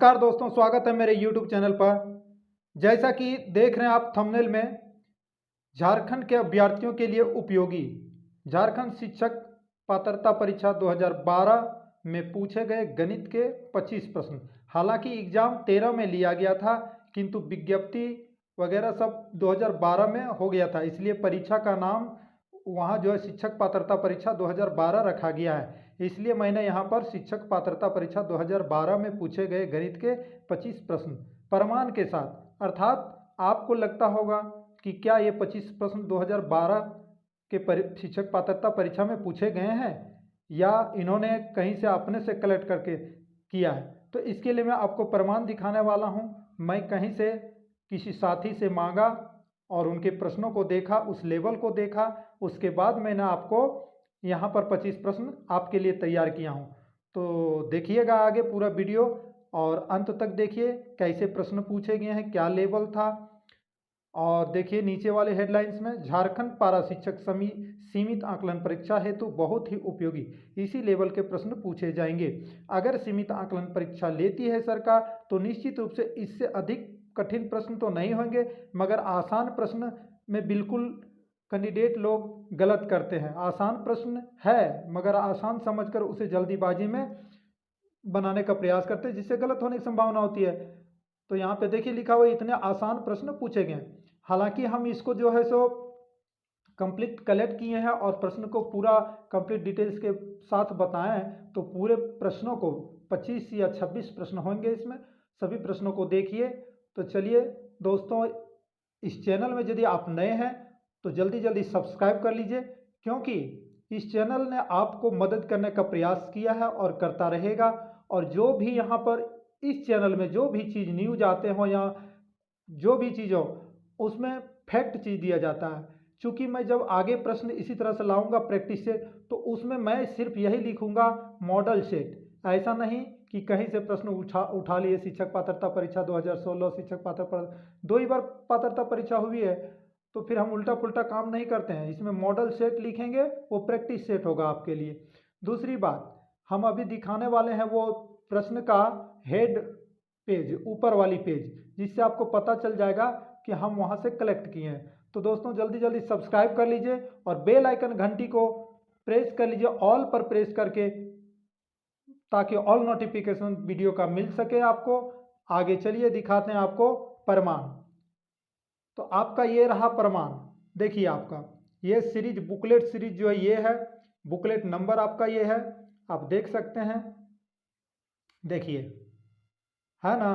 नमस्कार दोस्तों, स्वागत है मेरे YouTube चैनल पर। जैसा कि देख रहे हैं आप थंबनेल में, झारखंड के अभ्यर्थियों के लिए उपयोगी झारखंड शिक्षक पात्रता परीक्षा 2012 में पूछे गए गणित के 25 प्रश्न। हालांकि एग्जाम 13 में लिया गया था, किंतु विज्ञप्ति वगैरह सब 2012 में हो गया था, इसलिए परीक्षा का नाम वहाँ जो है शिक्षक पात्रता परीक्षा 2012 रखा गया है। इसलिए मैंने यहाँ पर शिक्षक पात्रता परीक्षा 2012 में पूछे गए गणित के 25 प्रश्न प्रमाण के साथ, अर्थात आपको लगता होगा कि क्या ये 25 प्रश्न 2012 के शिक्षक पात्रता परीक्षा में पूछे गए हैं या इन्होंने कहीं से अपने से कलेक्ट करके किया है। तो इसके लिए मैं आपको प्रमाण दिखाने वाला हूँ। मैं कहीं से किसी साथी से मांगा और उनके प्रश्नों को देखा, उस लेवल को देखा, उसके बाद मैंने आपको यहाँ पर 25 प्रश्न आपके लिए तैयार किया हूँ। तो देखिएगा आगे पूरा वीडियो और अंत तक देखिए कैसे प्रश्न पूछे गए हैं, क्या लेवल था। और देखिए नीचे वाले हेडलाइंस में, झारखंड पारा शिक्षक सीमित आकलन परीक्षा हेतु बहुत ही उपयोगी, इसी लेवल के प्रश्न पूछे जाएंगे। अगर सीमित आकलन परीक्षा लेती है सरकार तो निश्चित रूप से इससे अधिक कठिन प्रश्न तो नहीं होंगे, मगर आसान प्रश्न में बिल्कुल कैंडिडेट लोग गलत करते हैं। आसान प्रश्न है मगर आसान समझकर उसे जल्दीबाजी में बनाने का प्रयास करते हैं, जिससे गलत होने की संभावना होती है। तो यहाँ पे देखिए लिखा हुआ इतने आसान प्रश्न पूछे गए। हालांकि हम इसको जो है सो कंप्लीट कलेक्ट किए हैं और प्रश्न को पूरा कंप्लीट डिटेल्स के साथ बताएं, तो पूरे प्रश्नों को 25 या 26 प्रश्न होंगे इसमें, सभी प्रश्नों को देखिए। तो चलिए दोस्तों, इस चैनल में यदि आप नए हैं तो जल्दी जल्दी सब्सक्राइब कर लीजिए, क्योंकि इस चैनल ने आपको मदद करने का प्रयास किया है और करता रहेगा। और जो भी यहाँ पर इस चैनल में जो भी चीज़ न्यूज आते हो या जो भी चीज़ हो, उसमें फैक्ट चीज़ दिया जाता है। चूँकि मैं जब आगे प्रश्न इसी तरह से लाऊंगा प्रैक्टिस सेट, तो उसमें मैं सिर्फ यही लिखूंगा मॉडल सेट, ऐसा नहीं कि कहीं से प्रश्न उठा लिए। शिक्षक पात्रता परीक्षा 2016, शिक्षक पात्रता 2 ही बार पात्रता परीक्षा हुई है, तो फिर हम उल्टा पुल्टा काम नहीं करते हैं। इसमें मॉडल सेट लिखेंगे, वो प्रैक्टिस सेट होगा आपके लिए। दूसरी बात, हम अभी दिखाने वाले हैं वो प्रश्न का हेड पेज, ऊपर वाली पेज, जिससे आपको पता चल जाएगा कि हम वहाँ से कलेक्ट किए हैं। तो दोस्तों जल्दी जल्दी सब्सक्राइब कर लीजिए और बेल आइकन घंटी को प्रेस कर लीजिए, ऑल पर प्रेस करके, ताकि ऑल नोटिफिकेशन वीडियो का मिल सके आपको। आगे चलिए दिखाते हैं आपको प्रमाण। तो आपका ये रहा प्रमाण। देखिए आपका ये सीरीज, बुकलेट सीरीज जो है ये है, बुकलेट नंबर आपका ये है, आप देख सकते हैं। देखिए है ना,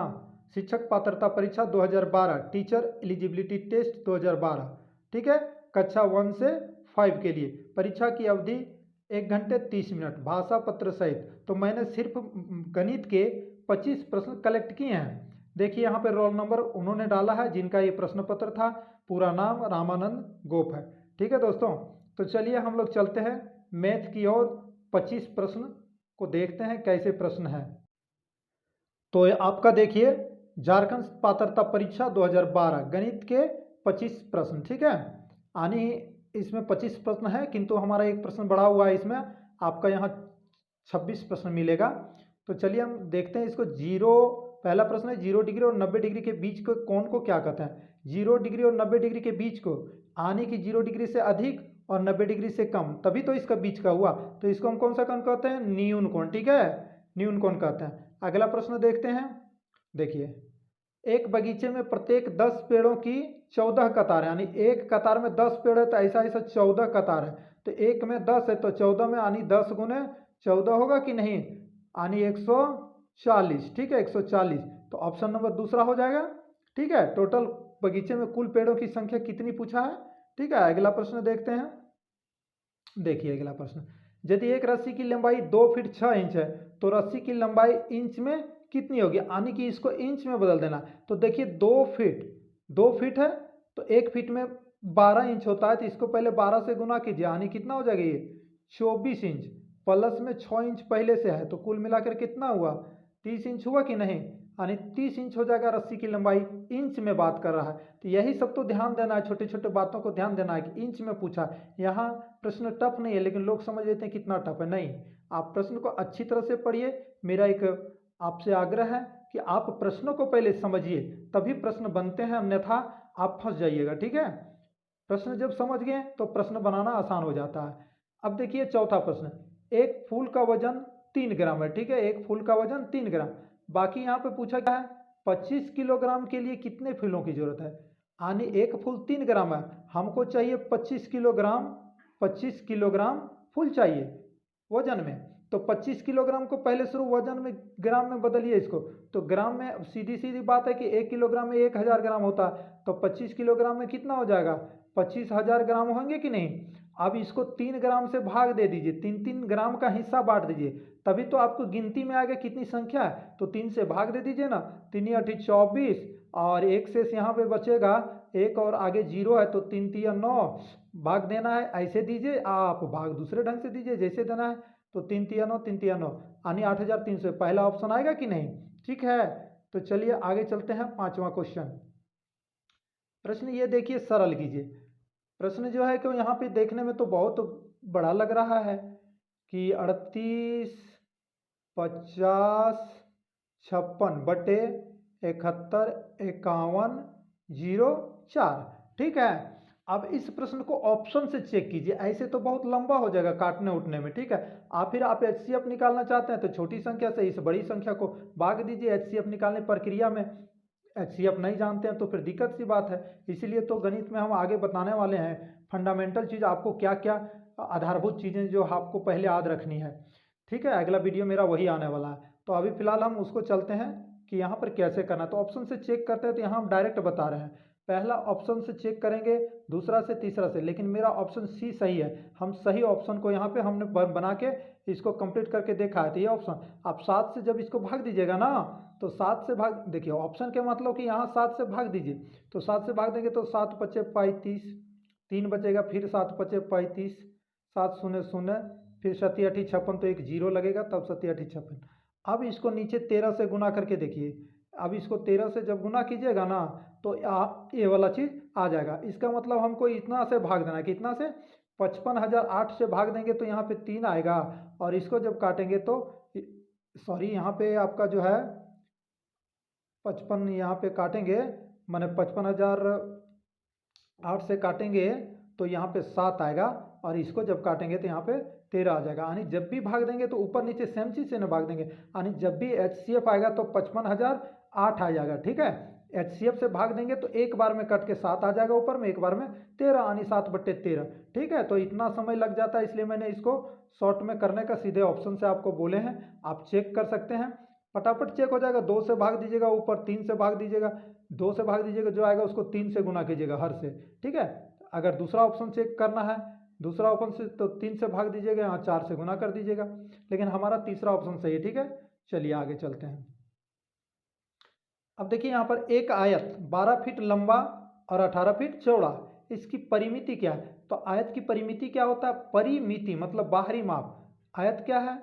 शिक्षक पात्रता परीक्षा 2012, टीचर एलिजिबिलिटी टेस्ट 2012, ठीक है, कक्षा 1 से 5 के लिए। परीक्षा की अवधि 1 घंटे 30 मिनट, भाषा पत्र सहित। तो मैंने सिर्फ गणित के 25 प्रश्न कलेक्ट किए हैं। देखिए यहाँ पे रोल नंबर उन्होंने डाला है जिनका ये प्रश्न पत्र था, पूरा नाम रामानंद गोप है। ठीक है दोस्तों, तो चलिए हम लोग चलते हैं मैथ की ओर। 25 प्रश्न को देखते हैं कैसे प्रश्न है। तो आपका देखिए झारखंड पात्रता परीक्षा 2012 गणित के 25 प्रश्न, ठीक है। यानी इसमें 25 प्रश्न है, किंतु हमारा एक प्रश्न बढ़ा हुआ है इसमें, आपका यहाँ 26 प्रश्न मिलेगा। तो चलिए हम देखते हैं इसको। पहला प्रश्न है 0 डिग्री और 90 डिग्री के बीच को कौन को क्या कहते हैं। 0 डिग्री और 90 डिग्री के बीच को, आने की 0 डिग्री से अधिक और 90 डिग्री से कम, तभी तो इसका बीच का हुआ। तो इसको हम कौन सा कोण कहते हैं, न्यून कोण, ठीक है, न्यून कोण कहते हैं। अगला प्रश्न देखते हैं। देखिए एक बगीचे में प्रत्येक 10 पेड़ों की 14 कतार, यानी एक कतार में 10 पेड़ है तो ऐसा ऐसा 14 कतार है। तो एक में 10 है तो 14 में यानी 10 गुने 14 होगा कि नहीं, यानी 140, ठीक है, 140। तो ऑप्शन नंबर दूसरा हो जाएगा। ठीक है, टोटल बगीचे में कुल पेड़ों की संख्या कितनी पूछा है। ठीक है, अगला प्रश्न देखते हैं। देखिए अगला प्रश्न, यदि एक रस्सी की लंबाई 2 फीट 6 इंच है तो रस्सी की लंबाई इंच में कितनी होगी, यानी कि इसको इंच में बदल देना। तो देखिए 2 फीट है तो 1 फीट में 12 इंच होता है, तो इसको पहले 12 से गुना कीजिए, यानी कितना हो जाएगा ये 24 इंच, प्लस में 6 इंच पहले से है, तो कुल मिलाकर कितना हुआ 30 इंच हुआ कि नहीं, यानी 30 इंच हो जाएगा रस्सी की लंबाई। इंच में बात कर रहा है, तो यही सब तो ध्यान देना है, छोटे छोटे बातों को ध्यान देना है कि इंच में पूछा। यहाँ प्रश्न टफ नहीं है, लेकिन लोग समझ लेते हैं कितना टफ है। नहीं, आप प्रश्न को अच्छी तरह से पढ़िए। मेरा एक आपसे आग्रह है कि आप प्रश्नों को पहले समझिए, तभी प्रश्न बनते हैं, अन्यथा आप फंस जाइएगा। ठीक है, प्रश्न जब समझ गए तो प्रश्न बनाना आसान हो जाता है। अब देखिए चौथा प्रश्न, एक फूल का वजन 3 ग्राम है। ठीक है, एक फूल का वजन 3 ग्राम। बाकी यहाँ पे पूछा गया है 25 किलोग्राम के लिए कितने फूलों की जरूरत है। यानी एक फूल 3 ग्राम है, हमको चाहिए 25 किलोग्राम, 25 किलोग्राम फूल चाहिए वजन में। तो 25 किलोग्राम को पहले शुरू वजन में ग्राम में बदलिए इसको, तो ग्राम में सीधी सीधी बात है कि 1 किलोग्राम में 1000 ग्राम होता है, तो 25 किलोग्राम में कितना हो जाएगा, 25,000 ग्राम होंगे कि नहीं। अब इसको 3 ग्राम से भाग दे दीजिए, 3-3 ग्राम का हिस्सा बांट दीजिए, तभी तो आपको गिनती में आगे कितनी संख्या है, तो 3 से भाग दे दीजिए ना, 3×8 = 24, और एक शेष यहाँ पे बचेगा एक, और आगे 0 है, तो 3×3 = 9, भाग देना है ऐसे दीजिए, आप भाग दूसरे ढंग से दीजिए जैसे देना है, तो 3×3 = 9, 3×3 = 9, यानी 8300 पहला ऑप्शन आएगा कि नहीं। ठीक है, तो चलिए आगे चलते हैं। पांचवा क्वेश्चन, प्रश्न ये देखिए, सरल कीजिए। प्रश्न जो है कि यहाँ पे देखने में तो बहुत बड़ा लग रहा है कि 38, 50, 56 बटे 71, 51, 04। ठीक है, अब इस प्रश्न को ऑप्शन से चेक कीजिए, ऐसे तो बहुत लंबा हो जाएगा काटने उठने में। ठीक है, फिर आप एचसीएफ निकालना चाहते हैं तो छोटी संख्या से इस बड़ी संख्या को भाग दीजिए एचसीएफ निकालने प्रक्रिया में। एचसीएफ नहीं जानते हैं तो फिर दिक्कत सी बात है, इसीलिए तो गणित में हम आगे बताने वाले हैं फंडामेंटल चीज़, आपको क्या क्या आधारभूत चीज़ें जो आपको पहले याद रखनी है। ठीक है, अगला वीडियो मेरा वही आने वाला है, तो अभी फिलहाल हम उसको चलते हैं कि यहाँ पर कैसे करना। तो ऑप्शन से चेक करते हैं, तो यहाँ हम डायरेक्ट बता रहे हैं, पहला ऑप्शन से चेक करेंगे, दूसरा से, तीसरा से, लेकिन मेरा ऑप्शन सी सही है। हम सही ऑप्शन को यहाँ पे हमने बना के इसको कंप्लीट करके देखा है, तो ये ऑप्शन आप 7 से जब इसको भाग दीजिएगा ना, तो 7 से भाग, देखिए ऑप्शन के मतलब कि यहाँ 7 से भाग दीजिए, तो 7 से भाग देंगे तो 7×5 = 35, 3 बचेगा, फिर 7×5 = 35, 7×0=0, फिर 7×8 = 56, तो एक 0 लगेगा, तब 7×8 = 56। अब इसको नीचे 13 से गुना करके देखिए, अब इसको 13 से जब गुना कीजिएगा ना, तो ये वाला चीज़ आ जाएगा। इसका मतलब हमको इतना से भाग देना है, कितना से, 55,008 से भाग देंगे तो यहाँ पे 3 आएगा, और इसको जब काटेंगे तो सॉरी यहाँ पे आपका जो है 55 यहाँ पे काटेंगे, माने 55,008 से काटेंगे तो यहाँ पे 7 आएगा, और इसको जब काटेंगे तो यहाँ पे 13 आ जाएगा। यानी जब भी भाग देंगे तो ऊपर नीचे सेम चीज़ से ना भाग देंगे, यानी जब भी एचसीएफ आएगा तो 55,008 आ जाएगा। ठीक है, एचसीएफ से भाग देंगे तो एक बार में कट के 7 आ जाएगा ऊपर में, एक बार में 13, यानी 7/13। ठीक है, तो इतना समय लग जाता है, इसलिए मैंने इसको शॉर्ट में करने का सीधे ऑप्शन से आपको बोले हैं, आप चेक कर सकते हैं, फटाफट चेक हो जाएगा। 2 से भाग दीजिएगा ऊपर, 3 से भाग दीजिएगा, 2 से भाग दीजिएगा, जो आएगा उसको 3 से गुना कीजिएगा हर से। ठीक है, अगर दूसरा ऑप्शन चेक करना है, दूसरा ऑप्शन से तो 3 से भाग दीजिएगा, यहाँ 4 से गुना कर दीजिएगा, लेकिन हमारा तीसरा ऑप्शन सही है। ठीक है, चलिए आगे चलते हैं। अब देखिए यहाँ पर एक आयत 12 फीट लंबा और 18 फीट चौड़ा, इसकी परिमिति क्या है। तो आयत की परिमिति क्या होता है, परिमिति मतलब बाहरी माप, आयत क्या है,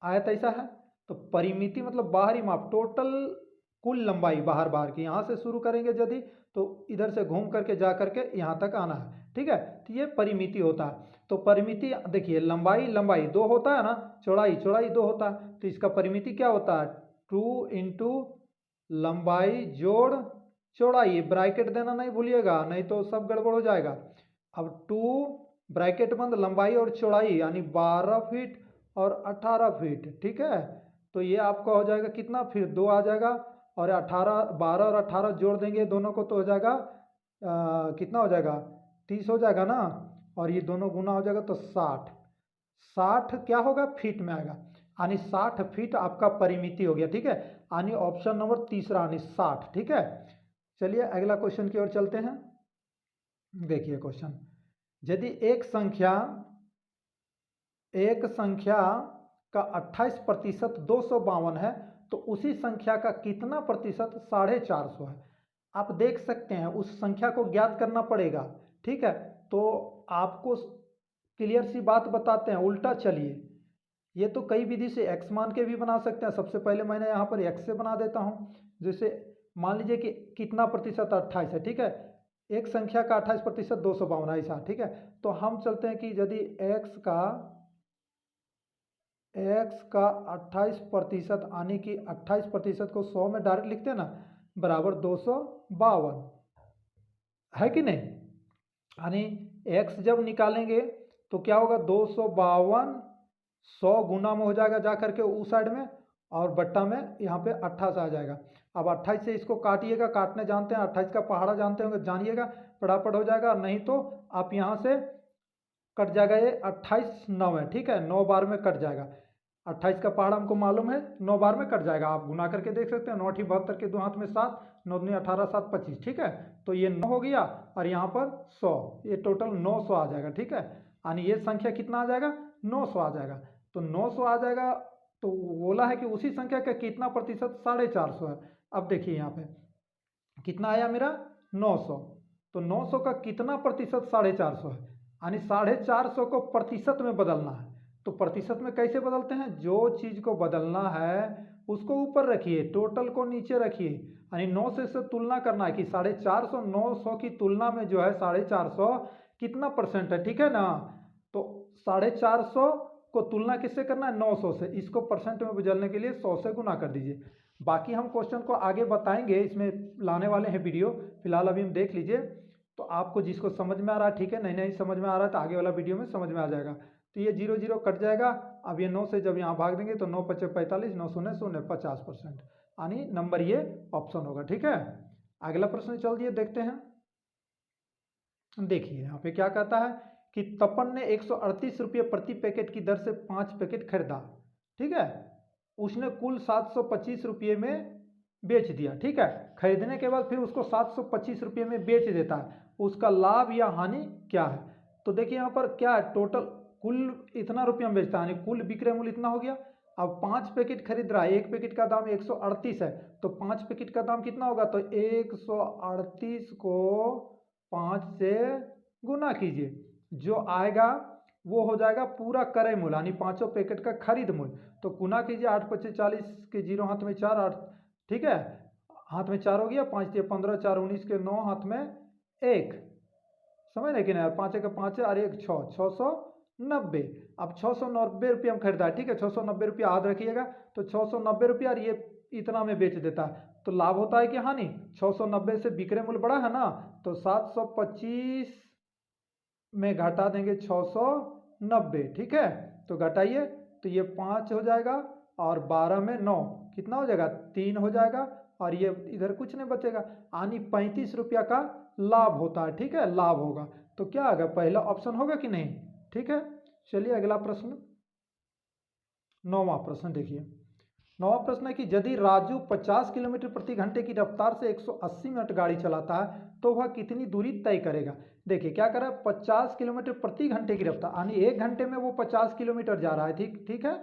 आयत ऐसा है, तो परिमिति मतलब बाहरी माप, टोटल कुल लंबाई बाहर बाहर की, यहाँ से शुरू करेंगे यदि तो इधर से घूम करके जा करके यहाँ तक आना है। ठीक है, तो ये परिमिति होता है। तो परिमिति देखिए, लंबाई लंबाई 2 होता है ना, चौड़ाई चौड़ाई 2 होता है, तो इसका परिमिति क्या होता है, 2 × लंबाई जोड़ चौड़ाई, ब्रैकेट देना नहीं भूलिएगा, नहीं तो सब गड़बड़ हो जाएगा। अब 2 ब्रैकेट बंद लंबाई और चौड़ाई, यानी 12 फीट और 18 फीट। ठीक है, तो ये आपका हो जाएगा कितना, फिर 2 आ जाएगा, और 18, 12 और 18 जोड़ देंगे दोनों को तो हो जाएगा कितना हो जाएगा, 30 हो जाएगा ना, और ये दोनों गुना हो जाएगा तो 60। 60 क्या होगा, फीट में आएगा, यानी 60 फीट आपका परिमिति हो गया। ठीक है, यानी ऑप्शन नंबर तीसरा, यानी 60। ठीक है, चलिए अगला क्वेश्चन की ओर चलते हैं। देखिए क्वेश्चन, यदि एक संख्या का 28% 252 है, तो उसी संख्या का कितना प्रतिशत 450 है। आप देख सकते हैं उस संख्या को ज्ञात करना पड़ेगा। ठीक है, तो आपको क्लियर सी बात बताते हैं, उल्टा चलिए, ये तो कई विधि से एक्स मान के भी बना सकते हैं। सबसे पहले मैंने यहाँ पर एक्स से बना देता हूँ, जैसे मान लीजिए कि कितना प्रतिशत 28 है। ठीक है, एक संख्या का 28% 252 ऐसा। ठीक है, तो हम चलते हैं कि यदि एक्स का x का 28% यानी कि 28% को 100 में डायरेक्ट लिखते हैं ना, बराबर 252 है कि नहीं। यानी x जब निकालेंगे तो क्या होगा, 252 100 गुना में हो जाएगा जा करके उस साइड में, और बट्टा में यहाँ पे 28 आ जाएगा। अब 28 से इसको काटिएगा, काटने जानते हैं, 28 का पहाड़ा जानते होंगे, जानिएगा, फटाफट हो जाएगा। नहीं तो आप यहाँ से कट जाएगा, ये 28 9 है, ठीक है, 9 बार में कट जाएगा। 28 का पहाड़ा हमको मालूम है, 9 बार में कट जाएगा। आप गुना करके देख सकते हैं, 9 8 72 के 2 हाथ में 7, 9 दूनी 18 7 25, ठीक है। तो ये 9 हो गया और यहाँ पर 100, ये टोटल 900 आ जाएगा, ठीक है। यानी ये संख्या कितना आ जाएगा, 900 आ जाएगा। तो 900 आ जाएगा, तो बोला है कि उसी संख्या का कितना प्रतिशत 450 है। अब देखिए यहाँ पे कितना आया मेरा, 900। तो 900 का कितना प्रतिशत 450 है, यानी 450 को प्रतिशत में बदलना है। तो प्रतिशत में कैसे बदलते हैं, जो चीज़ को बदलना है उसको ऊपर रखिए, टोटल को नीचे रखिए, यानी 9 से इससे तुलना करना है कि 450 900 की तुलना में जो है 450 कितना परसेंट है, ठीक है ना। तो 450 को तुलना किससे करना है, 900 से। इसको परसेंट में बदलने के लिए 100 से गुना कर दीजिए। बाकी हम क्वेश्चन को आगे बताएंगे, इसमें लाने वाले हैं वीडियो, फिलहाल अभी हम देख लीजिए। तो आपको जिसको समझ में आ रहा है ठीक है, नहीं नहीं समझ में आ रहा है तो आगे वाला वीडियो में समझ में आ जाएगा। तो ये 0 0 कट जाएगा। अब ये 9 से जब यहाँ भाग देंगे तो 9 5 45, 9 0 0 50%, यानी नंबर ये ऑप्शन होगा, ठीक है। अगला प्रश्न चलिए देखते हैं। देखिए यहाँ पे क्या कहता है कि तपन ने 138 रुपये प्रति पैकेट की दर से 5 पैकेट खरीदा, ठीक है। उसने कुल 725 रुपये में बेच दिया, ठीक है। खरीदने के बाद फिर उसको 725 रुपये में बेच देता है, उसका लाभ या हानि क्या है। तो देखिए यहाँ पर क्या है, टोटल कुल इतना रुपया में बेचता है, यानी कुल विक्रय मूल्य इतना हो गया। अब 5 पैकेट खरीद रहा है, एक पैकेट का दाम 138 है, तो 5 पैकेट का दाम कितना होगा, तो 138 को 5 से गुना कीजिए, जो आएगा वो हो जाएगा पूरा क्रय मूल्य, यानी पाँचों पैकेट का खरीद मूल्य। तो गुना कीजिए, 8 5 40 के 0 हाथ में 4 8, ठीक है, हाथ में 4 हो गया, 5 दिए 15, 4 19 के 9 हाथ में 1, समझ रहे कि नहीं, 5 का 5 है और 1 6, 690। अब 690 रुपये हम खरीदा है, ठीक है, 690 रुपया याद रखिएगा। तो 690 रुपया और ये इतना में बेच देता है, तो लाभ होता है कि हानि, 690 से विक्रय मूल्य बड़ा है ना, तो 725 में घटा देंगे 690, ठीक है। तो घटाइए, तो ये 5 हो जाएगा और 12 में 9 कितना हो जाएगा, 3 हो जाएगा, और ये इधर कुछ नहीं बचेगा, यानी 35 रुपया का लाभ होता है, ठीक है, लाभ होगा। तो क्या आएगा, पहला ऑप्शन होगा कि नहीं, ठीक है। चलिए अगला प्रश्न, 9वां प्रश्न देखिए। 9वां प्रश्न है कि यदि राजू 50 किलोमीटर प्रति घंटे की रफ्तार से 180 मिनट गाड़ी चलाता है तो वह कितनी दूरी तय करेगा। देखिए क्या कर रहा है, 50 किलोमीटर प्रति घंटे की रफ्तार, यानी 1 घंटे में वो 50 किलोमीटर जा रहा है, ठीक ठीक है,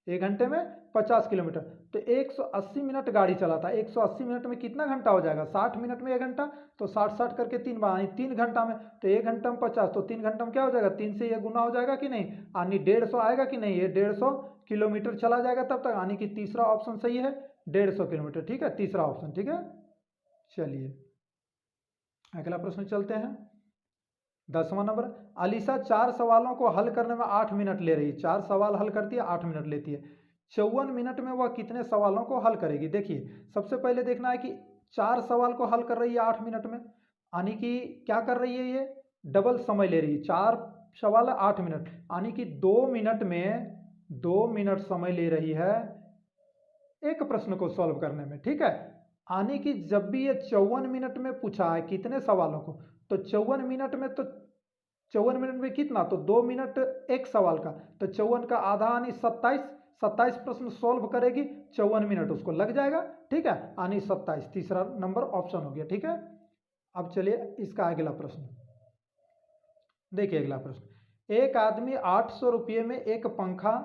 1 घंटे में 50 किलोमीटर। तो 180 मिनट गाड़ी चलाता है, 180 मिनट में कितना घंटा हो जाएगा, 60 मिनट में 1 घंटा, तो 60 60 करके 3 बार, यानी 3 घंटा में। तो 1 घंटा में 50, तो 3 घंटा में क्या हो जाएगा, 3 से ये गुना हो जाएगा कि नहीं, यानी 150 आएगा कि नहीं, ये 150 किलोमीटर चला जाएगा तब तक, यानी कि तीसरा ऑप्शन सही है, 150 किलोमीटर, ठीक है, तीसरा ऑप्शन, ठीक है। चलिए अगला प्रश्न चलते हैं, 10वां नंबर। अलीसा 4 सवालों को हल करने में 8 मिनट ले रही है, 4 सवाल हल करती है, 8 मिनट लेती है। 54 मिनट में वह कितने सवालों को हल करेगी। देखिए सबसे पहले देखना है कि 4 सवाल को हल कर रही है 8 मिनट में, यानी कि क्या कर रही है, ये डबल समय ले रही है, 4 सवाल 8 मिनट, यानी कि 2 मिनट में 2 मिनट समय ले रही है एक प्रश्न को सॉल्व करने में, ठीक है। यानी कि जब भी ये 54 मिनट में पूछा है कितने सवालों को, तो 54 मिनट में, तो 54 मिनट में कितना, तो 2 मिनट एक सवाल का, तो 54 का आधा यानी 27 प्रश्न सॉल्व करेगी, 54 मिनट उसको लग जाएगा, ठीक है, यानी 27, तीसरा नंबर ऑप्शन हो गया, ठीक है। अब चलिए इसका अगला प्रश्न देखिए। अगला प्रश्न, एक आदमी 800 रुपये में एक पंखा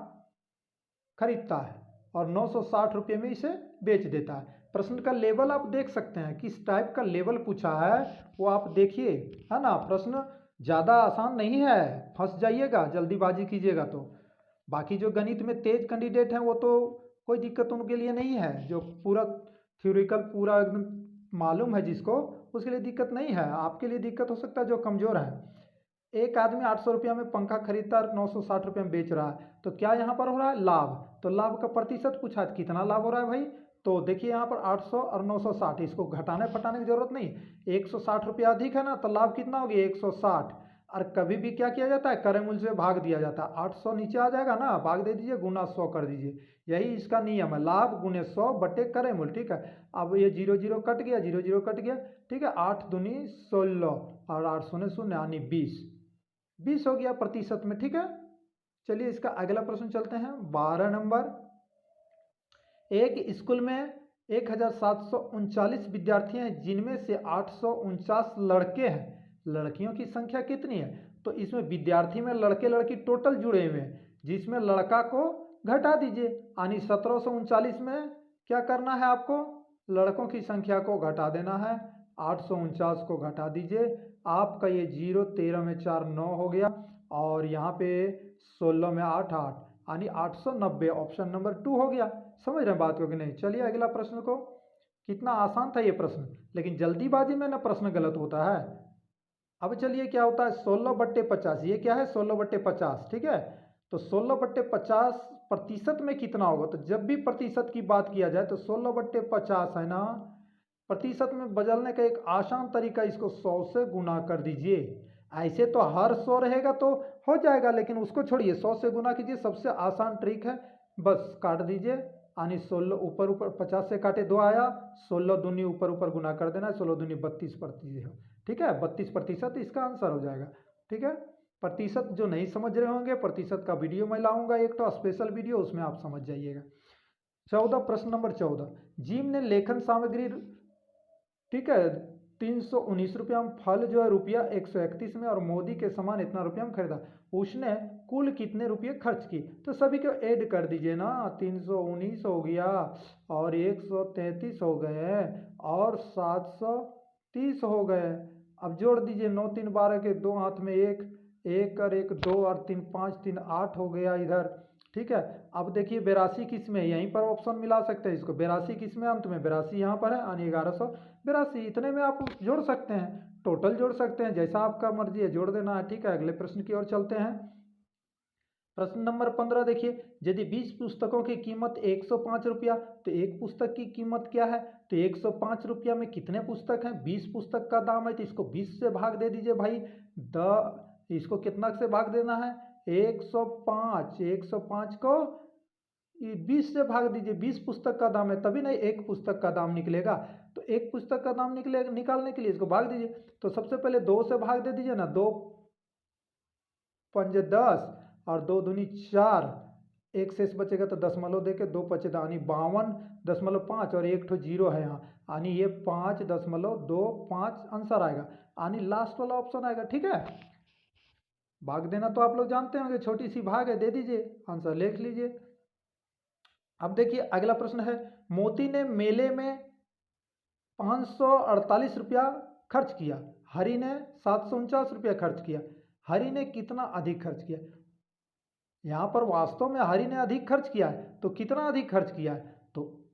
खरीदता है और 960 रुपये में इसे बेच देता है। प्रश्न का लेवल आप देख सकते हैं, किस टाइप का लेवल पूछा है वो आप देखिए, है ना। प्रश्न ज़्यादा आसान नहीं है, फंस जाइएगा जल्दीबाजी कीजिएगा तो। बाकी जो गणित में तेज कैंडिडेट हैं वो तो कोई दिक्कत उनके लिए नहीं है, जो पूरा थ्योरिकल पूरा एकदम मालूम है जिसको, उसके लिए दिक्कत नहीं है। आपके लिए दिक्कत हो सकता है जो कमज़ोर है। एक आदमी 800 रुपया में पंखा खरीदता है और 960 रुपये में बेच रहा है, तो क्या यहाँ पर हो रहा है? लाभ। तो लाभ का प्रतिशत पूछा है, कितना लाभ हो रहा है भाई? तो देखिए यहाँ पर 800 और 960, इसको घटाने फटाने की जरूरत नहीं, 160 रुपया अधिक है ना, तो लाभ कितना हो गया? 160। और कभी भी क्या किया जाता है? क्रय मूल्य से भाग दिया जाता है। 800 नीचे आ जाएगा ना, भाग दे दीजिए, गुना 100 कर दीजिए, यही इसका नियम है, लाभ गुने 100 बटे क्रय मूल्य। ठीक है, अब ये 0 0 कट गया, 0 0 कट गया। ठीक है, 8 दूनी 16 और 8 शून्य शून्य यानी 20 हो गया प्रतिशत में। ठीक है, चलिए इसका अगला प्रश्न चलते हैं। 12 नंबर, एक स्कूल में 1739 विद्यार्थी हैं, जिनमें से 849 लड़के हैं, लड़कियों की संख्या कितनी है? तो इसमें विद्यार्थी में लड़के लड़की टोटल जुड़े हुए हैं, जिसमें लड़का को घटा दीजिए, यानी 1739 में क्या करना है आपको? लड़कों की संख्या को घटा देना है, 849 को घटा दीजिए, आपका ये 0 13 में 4 9 हो गया, और यहाँ पे 16 में 8 8, यानी 890, ऑप्शन नंबर 2 हो गया। समझ रहे हैं बात को कि नहीं? चलिए अगला प्रश्न को, कितना आसान था ये प्रश्न, लेकिन जल्दीबाजी में ना प्रश्न गलत होता है। अब चलिए क्या होता है? 16/50, ये क्या है? 16/50। ठीक है, तो 16/50 प्रतिशत में कितना होगा? तो जब भी प्रतिशत की बात किया जाए तो 16/50 है ना, प्रतिशत में बदलने का एक आसान तरीका, इसको 100 से गुना कर दीजिए। ऐसे तो हर 100 रहेगा तो हो जाएगा, लेकिन उसको छोड़िए, 100 से गुना कीजिए, सबसे आसान ट्रिक है, बस काट दीजिए, यानी 16 ऊपर ऊपर 50 से काटे 2 आया, 16 दूनी ऊपर ऊपर गुना कर देना, 16 दूनी 32%। ठीक है, 32% इसका आंसर हो जाएगा। ठीक है, प्रतिशत जो नहीं समझ रहे होंगे, प्रतिशत का वीडियो मैं लाऊंगा एक तो स्पेशल वीडियो, उसमें आप समझ जाइएगा। 14, प्रश्न नंबर 14, जिम ने लेखन सामग्री, ठीक है, 319 रुपया में, फल जो है रुपया 131 में, और मोदी के सामान इतना रुपया में खरीदा, उसने कुल कितने रुपये खर्च किए? तो सभी को ऐड कर दीजिए ना, 319 हो गया और 133 हो गए और 730 हो गए। अब जोड़ दीजिए, 9 3 12 के, 2 हाथ में 1, 1 और 1 2 और 3 5 3 8 हो गया इधर। ठीक है, अब देखिए 82 किस में, यहीं पर ऑप्शन मिला सकते हैं इसको, 82 किस में, अंत में 82 यहाँ पर है, यानी 1182, इतने में आप जोड़ सकते हैं, टोटल जोड़ सकते हैं, जैसा आपका मर्जी है जोड़ देना है। ठीक है, अगले प्रश्न की ओर चलते हैं। प्रश्न नंबर 15 देखिए, यदि 20 पुस्तकों की कीमत 105 रुपया, तो एक पुस्तक की कीमत क्या है? तो 105 रुपया में कितने पुस्तक हैं? 20 पुस्तक का दाम है, तो इसको 20 से भाग दे दीजिए भाई, इसको कितना से भाग देना है? 105, 105 को 20 से भाग दीजिए, 20 पुस्तक का दाम है, तभी नहीं एक पुस्तक का दाम निकलेगा। तो एक पुस्तक का दाम निकलेगा, निकालने के लिए इसको भाग दीजिए, तो सबसे पहले 2 से भाग दे दीजिए ना, 2 पंजे 10 और 2 दूनी 4, एक शेष बचेगा तो दशमलव दे के 2 पचे, यानी 52.5 और एक ठो जीरो है यहाँ, यानी ये 5.25 आंसर आएगा, यानी लास्ट वाला ऑप्शन आएगा। ठीक है, भाग देना तो आप लोग जानते होंगे, छोटी सी भाग है, दे दीजिए, आंसर लिख लीजिए। अब देखिए अगला प्रश्न है, मोती ने मेले में 548 रुपया खर्च किया, हरि ने 749 रुपया खर्च किया, हरि ने कितना अधिक खर्च किया? यहाँ पर वास्तव में हरि ने अधिक खर्च किया है, तो कितना अधिक खर्च किया है? तो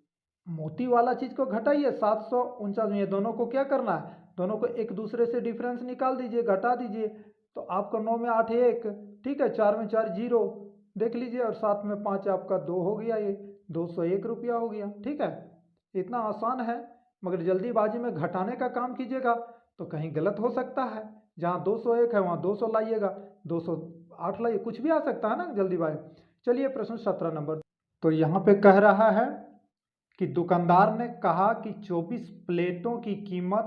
मोती वाला चीज को घटाइए, 749 में, ये दोनों को क्या करना है? दोनों को एक दूसरे से डिफरेंस निकाल दीजिए, घटा दीजिए, तो आपका 9 में 8 1, ठीक है, 4 में 4 0, देख लीजिए, और 7 में 5 आपका 2 हो गया, ये 201 रुपया हो गया। ठीक है, इतना आसान है, मगर जल्दीबाजी में घटाने का काम कीजिएगा तो कहीं गलत हो सकता है, जहाँ 201 है वहाँ 200 लाइएगा, 208 लाइए, कुछ भी आ सकता है ना जल्दीबाजी। चलिए प्रश्न 17 नंबर, तो यहाँ पे कह रहा है कि दुकानदार ने कहा कि 24 प्लेटों की कीमत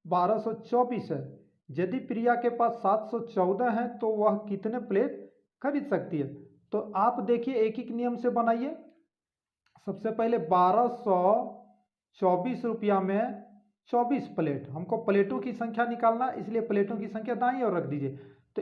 1224 है, यदि प्रिया के पास 714 है तो वह कितने प्लेट खरीद सकती है? तो आप देखिए एक एक नियम से बनाइए। सबसे पहले 1224 रुपया में 24 प्लेट, हमको प्लेटों की संख्या निकालना, इसलिए प्लेटों की संख्या दाईं ओर रख दीजिए, तो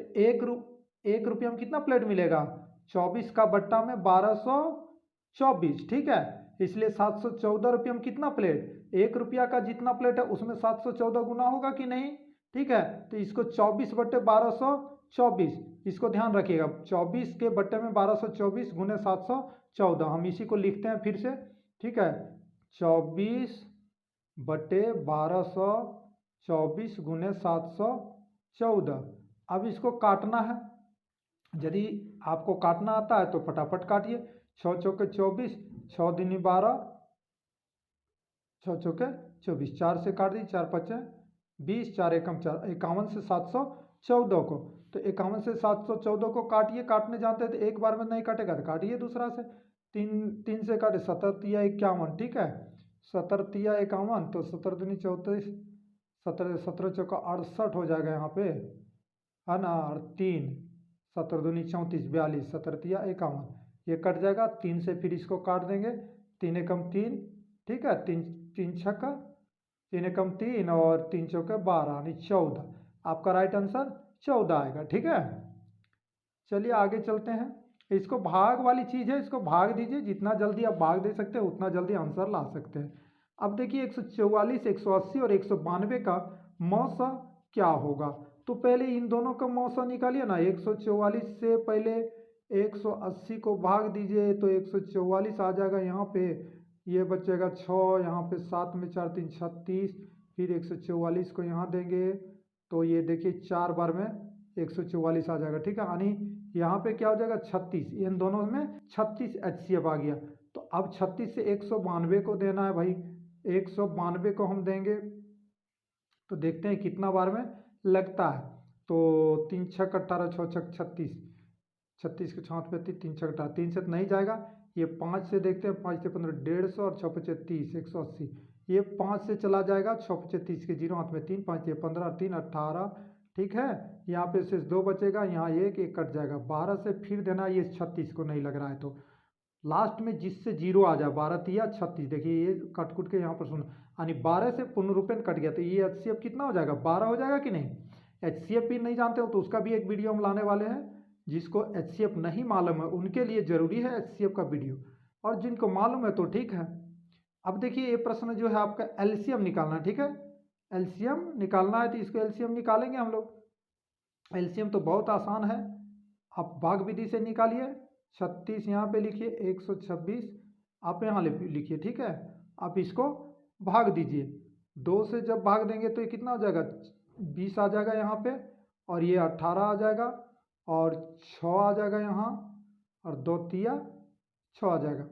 एक रुपया में कितना प्लेट मिलेगा? 24 का बट्टा में 1224, ठीक है, इसलिए 714 रुपये में कितना प्लेट? 1 रुपया का जितना प्लेट है उसमें 714 गुना होगा कि नहीं? ठीक है, तो इसको 24/1224, इसको ध्यान रखिएगा, 24 के बट्टे में 1224 गुने 714, हम इसी को लिखते हैं फिर से। ठीक है, 24/1224 गुने 714, अब इसको काटना है। यदि आपको काटना आता है तो फटाफट काटिए। 6 चौके 24, 6 दूनी 12, 6 चौके 24, 4 से काट दी, 4 पचे 20, 4 एकम 4, 51 से 714 को, तो 51 से 714 को काटिए। काटने जानते हैं तो एक बार में नहीं काटेगा तो काटिए दूसरा से। 3 से काटे, 17 51, ठीक है, 17 51, तो 17 दूनी 34, 17 17 चौका 68 हो जाएगा यहाँ पे, है ना, और 3 17 दूनी 34 42, 17 51, ये कट जाएगा। 3 से फिर इसको काट देंगे, 3 एकम 3, ठीक है, 3 3 छक्का, 3 एकम 3 और 3 चौके 12 यानी 14। आपका राइट आंसर 14 आएगा, ठीक है। चलिए आगे चलते हैं। इसको भाग वाली चीज़ है, इसको भाग दीजिए। जितना जल्दी आप भाग दे सकते हैं उतना जल्दी आंसर ला सकते हैं। अब देखिए 144, 180 और 192 का मौसा क्या होगा। तो पहले इन दोनों का मौसा निकालिए ना। 144 से पहले 180 को भाग दीजिए तो 144 आ जाएगा यहाँ पे, ये बचेगा 6, यहाँ पे 7 में 4 3 36, फिर 144 को यहाँ देंगे तो ये देखिए 4 बार में 144 आ जाएगा, ठीक है। यानी यहाँ पे क्या हो जाएगा 36, इन दोनों में 36 HCF आ गया। तो अब 36 से 192 को देना है भाई, 192 को हम देंगे तो देखते हैं कितना बार में लगता है। तो 3 छक 18, 6 छक 36, 36 के 6 पे 3 छक 18, 3 से तो नहीं जाएगा। ये 5 से देखते हैं, 5 से 15 150 और 6 पचे 30 180, ये 5 से चला जाएगा। 6 पचे 30 के 0 हाथ में 3, 5 ये 15, 3 18, ठीक है। यहाँ पे शेष 2 बचेगा, यहाँ एक कट जाएगा। 12 से फिर देना, ये 36 को नहीं लग रहा है तो लास्ट में जिससे 0 आ जाए, 12 तिया 36, देखिए ये कट कुट के यहाँ पर सुनो, यानी 12 से पुनरुपेन कट गया तो ये HCF कितना हो जाएगा, 12 हो जाएगा कि नहीं। HCF भी नहीं जानते हो तो उसका भी एक वीडियो हम लाने वाले हैं। जिसको HCF नहीं मालूम है उनके लिए ज़रूरी है HCF का वीडियो, और जिनको मालूम है तो ठीक है। अब देखिए ये प्रश्न जो है आपका LCM निकालना है, ठीक है। LCM निकालना है तो इसको LCM निकालेंगे हम लोग। LCM तो बहुत आसान है, आप भाग विधि से निकालिए। 36 यहाँ पे लिखिए, 126 आप यहाँ लिखिए, ठीक है। आप इसको भाग दीजिए। 2 से जब भाग देंगे तो ये कितना हो जाएगा, 20 आ जाएगा यहाँ पे, और ये 18 आ जाएगा, और 6 आ जाएगा यहाँ, और 2 तिया 6 आ जाएगा,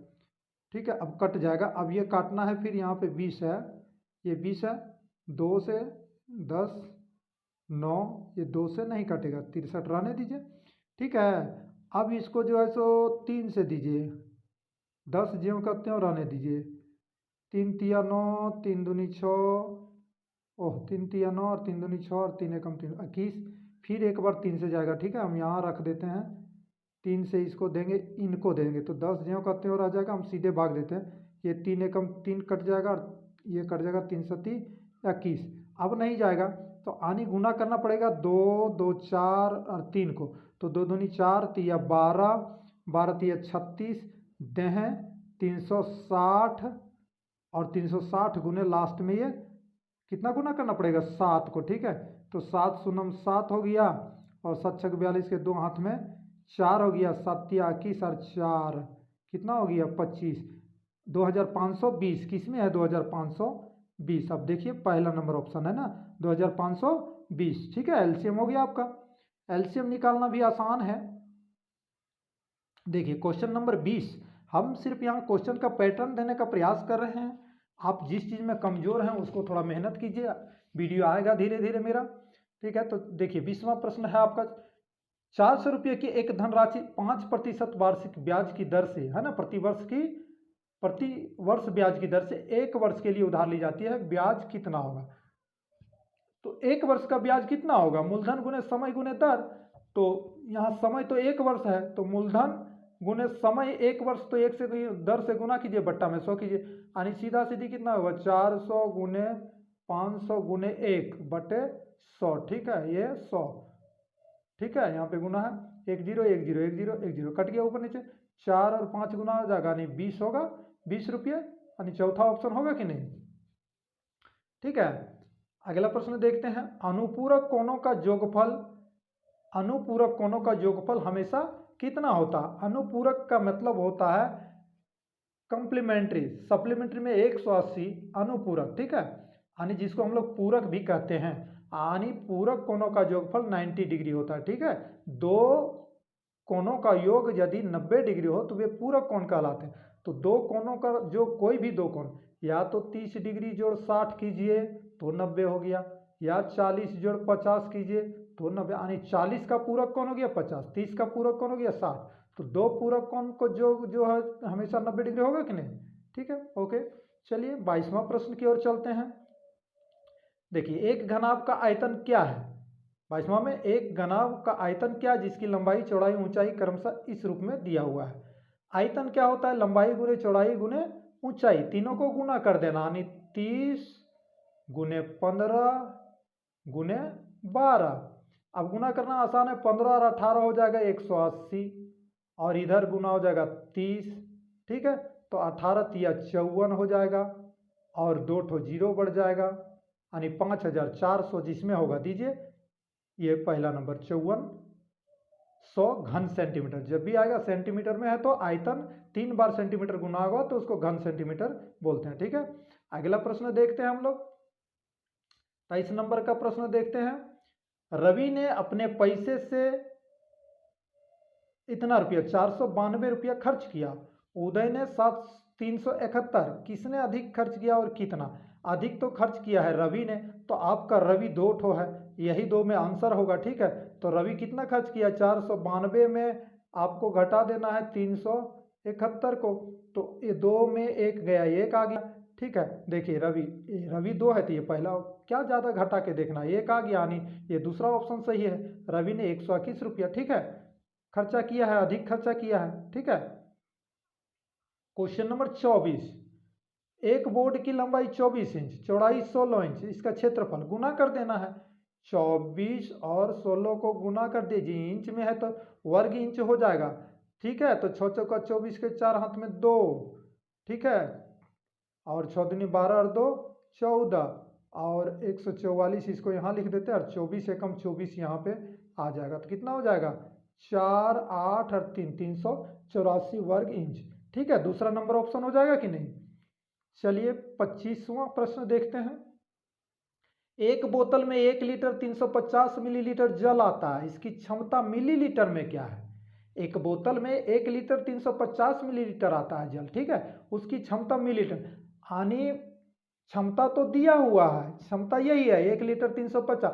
ठीक है। अब कट जाएगा। अब ये काटना है, फिर यहाँ पे 20 है, ये 20 है, 2 से 10 9, ये 2 से नहीं कटेगा, 63 रहने दीजिए, ठीक है। अब इसको जो है सो 3 से दीजिए, 10 ज्यों का त्यों रहने दीजिए। 3 तिया 9, 3 दूनी 6, ओह 3 तिया 9 और 3 दूनी 6 और 3 एकम 3 21, फिर एक बार 3 से जाएगा, ठीक है। हम यहाँ रख देते हैं, 3 से इसको देंगे, इनको देंगे तो 10 ज्यों का त्यों रह जाएगा। हम सीधे भाग देते हैं, ये 3 एकम 3 कट जाएगा और ये कट जाएगा, 3 सती 21। अब नहीं जाएगा तो आनी गुना करना पड़ेगा, 2 2 4 और 3 को, तो 2 दूनी 4 तिया 12, 12 तिया 36, दें 360, और 360 गुने लास्ट में ये कितना गुना करना पड़ेगा, 7 को, ठीक है। तो 7 शून्यम 7 हो गया, और 7 छक 42 के 2 हाथ में 4 हो गया, 7 तिया 21 और 4 कितना हो गया 25, 2520 किस में है 2520। अब देखिए पहला नंबर ऑप्शन है ना 2520, ठीक है। LCM हो गया आपका। LCM निकालना भी आसान है। देखिए क्वेश्चन नंबर 20, हम सिर्फ यहाँ क्वेश्चन का पैटर्न देने का प्रयास कर रहे हैं। आप जिस चीज़ में कमज़ोर हैं उसको थोड़ा मेहनत कीजिए, वीडियो आएगा धीरे धीरे मेरा, ठीक है। तो देखिए 20वां प्रश्न है आपका, 400 रुपये की एक धनराशि 5% वार्षिक ब्याज की दर से, है ना, प्रति वर्ष ब्याज की दर से 1 वर्ष के लिए उधार ली जाती है, ब्याज कितना होगा। तो 1 वर्ष का ब्याज कितना होगा, मूलधन गुने समय गुने दर। तो यहाँ समय तो 1 वर्ष है, तो मूलधन गुने समय 1 वर्ष, तो 1 से दर से गुना कीजिए, बट्टा में 100 कीजिए, यानी सीधा सीधी कितना होगा 400 गुने 500 गुने 1 बटे 100, ठीक है, ये 100, ठीक है। यहाँ पे गुना है, 1 0 1 0 1 0 1 0 कट गया ऊपर नीचे, 4 और 5 गुना हो जाएगा, यानी 20 होगा, 20 रुपये, यानी चौथा ऑप्शन होगा कि नहीं, ठीक है। अगला प्रश्न देखते हैं, अनुपूरक कोणों का योगफल, अनुपूरक कोणों का योगफल हमेशा कितना होता है। अनुपूरक का मतलब होता है कंप्लीमेंट्री, सप्लीमेंट्री में 180, अनुपूरक, ठीक है। यानी जिसको हम लोग पूरक भी कहते हैं, यानी पूरक कोणों का योगफल 90 डिग्री होता है। ठीक है, दो कोणों का योग यदि 90 डिग्री हो तो वे पूरक कोण कहलाते हैं। तो दो कोणों का जो कोई भी दो कोण, या तो 30 डिग्री जोड़ 60 कीजिए तो 90 हो गया, या 40 जोड़ 50 कीजिए तो 90, यानी 40 का पूरक कोण हो गया 50, 30 का पूरक कोण हो गया 60। तो दो पूरक कोण को जो है हमेशा 90 डिग्री होगा कि नहीं। ठीक है, ओके। चलिए 22वां प्रश्न की ओर चलते हैं। देखिए, एक घनाभ का आयतन क्या है। 22वां में, एक घनाभ का आयतन क्या है जिसकी लंबाई चौड़ाई ऊंचाई क्रमशः इस रूप में दिया हुआ है। आयतन क्या होता है, लंबाई गुने चौड़ाई गुने ऊंचाई, तीनों को गुना कर देना, यानी 30 गुने 15 गुने 12। अब गुना करना आसान है, 15 और 18 हो जाएगा 180, और इधर गुना हो जाएगा 30। ठीक है, तो 18 तिया 54 हो जाएगा, और 2 ठो जीरो बढ़ जाएगा, यानी 5400 जिसमें होगा दीजिए। ये पहला नंबर 5400 घन सेंटीमीटर। जब भी आएगा सेंटीमीटर में है तो आयतन 3 बार सेंटीमीटर गुना होगा तो उसको घन सेंटीमीटर बोलते हैं। ठीक है, अगला प्रश्न देखते हैं हम लोग। 23 नंबर का प्रश्न देखते हैं। रवि ने अपने पैसे से इतना रुपया 492 रुपया खर्च किया, उदय ने 371। किसने अधिक खर्च किया और कितना। अधिक तो खर्च किया है रवि ने, तो आपका रवि 2 ठो है, यही 2 में आंसर होगा। ठीक है, तो रवि कितना खर्च किया, 492 में आपको घटा देना है 371 को, तो ये 2 में 1 गया, 1 आ गया। ठीक है, देखिए रवि 2 है तो ये पहला क्या ज़्यादा घटा के देखना, 1 आ गया, यानी ये दूसरा ऑप्शन सही है। रवि ने 121 रुपया, ठीक है, खर्चा किया है, अधिक खर्चा किया है। ठीक है, क्वेश्चन नंबर 24। एक बोर्ड की लंबाई 24 इंच, चौड़ाई 16 इंच, इसका क्षेत्रफल गुना कर देना है। 24 और 16 को गुना कर दीजिए, इंच में है तो वर्ग इंच हो जाएगा। ठीक है, तो 6 चौका 24 के 4 हाथ में 2। ठीक है, और 6 दूनी 12 और 2 14, और 144 इसको यहाँ लिख देते हैं, और 24 एकम 24 यहाँ पे आ जाएगा। तो कितना हो जाएगा, 4 8 और 3 384 वर्ग इंच। ठीक है, दूसरा नंबर ऑप्शन हो जाएगा कि नहीं। चलिए 25वां प्रश्न देखते हैं। एक बोतल में 1 लीटर 350 मिलीलीटर जल आता है, इसकी क्षमता मिलीलीटर में क्या है। एक बोतल में 1 लीटर 350 मिलीलीटर आता है जल, ठीक है, उसकी क्षमता मिलीलीटर, यानी क्षमता तो दिया हुआ है, क्षमता यही है 1 लीटर 350।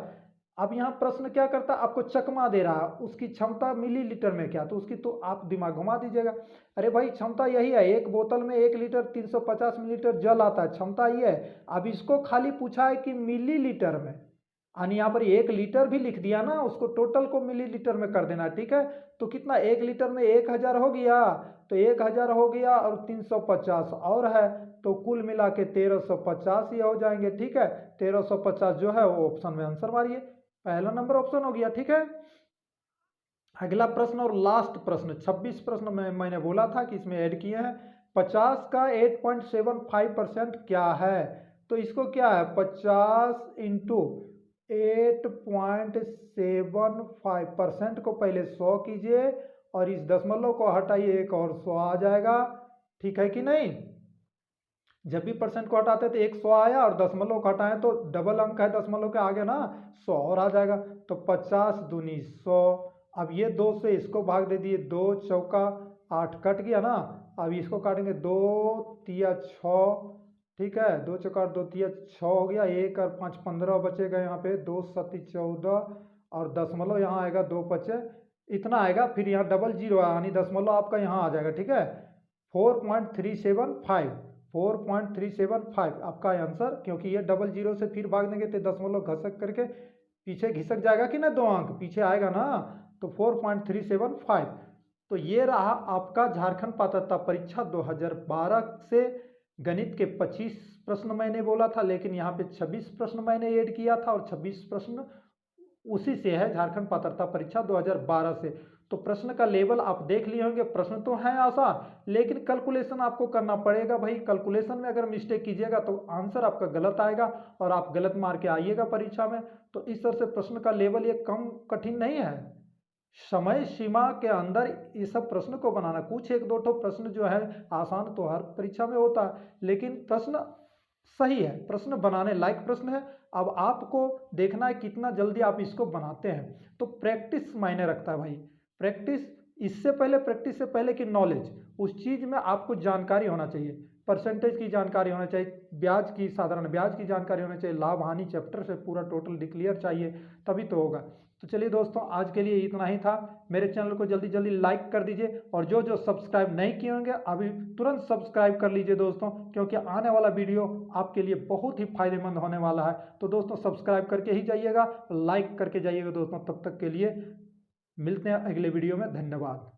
अब यहाँ प्रश्न क्या करता है, आपको चकमा दे रहा है, उसकी क्षमता मिलीलीटर में क्या, तो उसकी तो आप दिमाग घुमा दीजिएगा। अरे भाई क्षमता यही है, एक बोतल में 1 लीटर 350 मिलीलीटर जल आता है, क्षमता ये है। अब इसको खाली पूछा है कि मिलीलीटर में, यानी यहाँ पर 1 लीटर भी लिख दिया ना, उसको टोटल को मिलीलीटर में कर देना। ठीक है, तो कितना, 1 लीटर में 1000 हो गया, तो 1000 हो गया और 350 और है, तो कुल मिला के 1350 ये हो जाएंगे। ठीक है, 1350 जो है वो ऑप्शन में आंसर मारिए, पहला नंबर ऑप्शन हो गया। ठीक है, अगला प्रश्न और लास्ट प्रश्न, 26 प्रश्न में मैंने बोला था कि इसमें ऐड किए हैं। 50 का 8.75% क्या है, तो इसको क्या है, 50 इंटू 8.75% को पहले 100 कीजिए, और इस दशमलव को हटाइए, एक और 100 आ जाएगा। ठीक है कि नहीं, जब भी परसेंट को हटाते तो 100 आया, और दशमलव को हटाएं तो डबल अंक है दशमलव के आगे ना, 100 और आ जाएगा। तो 50 दूनी 100, अब ये 2 से इसको भाग दे दिए, 2 चौका 8 कट गया ना, अब इसको काटेंगे 2 तिया 6। ठीक है, 2 चौका 2 तिया 6 हो गया, 1 और 5 15 बचेगा यहाँ पे, 2 सती 14, और दशमलव यहाँ आएगा 2 बचे, इतना आएगा। फिर यहाँ डबल जीरो यानी दशमलव आपका यहाँ आ जाएगा। ठीक है, 4.375 4.375 आपका आंसर, क्योंकि ये डबल जीरो से फिर भाग देंगे तो दशमलव घसक करके पीछे घिसक जाएगा कि ना, 2 अंक पीछे आएगा ना, तो 4.375। तो ये रहा आपका झारखंड पात्रता परीक्षा 2012 से गणित के 25 प्रश्न मैंने बोला था, लेकिन यहाँ पे 26 प्रश्न मैंने ऐड किया था, और 26 प्रश्न उसी से है झारखंड पात्रता परीक्षा 2012 से। तो प्रश्न का लेवल आप देख लिए होंगे, प्रश्न तो है आसान, लेकिन कैलकुलेशन आपको करना पड़ेगा भाई। कैलकुलेशन में अगर मिस्टेक कीजिएगा तो आंसर आपका गलत आएगा, और आप गलत मार के आइएगा परीक्षा में। तो इस तरह से प्रश्न का लेवल ये कम कठिन नहीं है, समय सीमा के अंदर ये सब प्रश्न को बनाना। कुछ 1 2 ठो प्रश्न जो है आसान तो हर परीक्षा में होता है, लेकिन प्रश्न सही है, प्रश्न बनाने लायक प्रश्न है। अब आपको देखना है कितना जल्दी आप इसको बनाते हैं। तो प्रैक्टिस मायने रखता है भाई, प्रैक्टिस। प्रैक्टिस से पहले की नॉलेज, उस चीज़ में आपको जानकारी होना चाहिए। परसेंटेज की जानकारी होना चाहिए, ब्याज की, साधारण ब्याज की जानकारी होनी चाहिए, लाभ हानि चैप्टर से पूरा टोटल डिक्लेयर चाहिए, तभी तो होगा। तो चलिए दोस्तों, आज के लिए इतना ही था। मेरे चैनल को जल्दी जल्दी लाइक कर दीजिए, और जो जो सब्सक्राइब नहीं किए होंगे अभी तुरंत सब्सक्राइब कर लीजिए दोस्तों, क्योंकि आने वाला वीडियो आपके लिए बहुत ही फायदेमंद होने वाला है। तो दोस्तों सब्सक्राइब करके ही जाइएगा, लाइक करके जाइएगा दोस्तों। तब तक के लिए मिलते हैं अगले वीडियो में। धन्यवाद।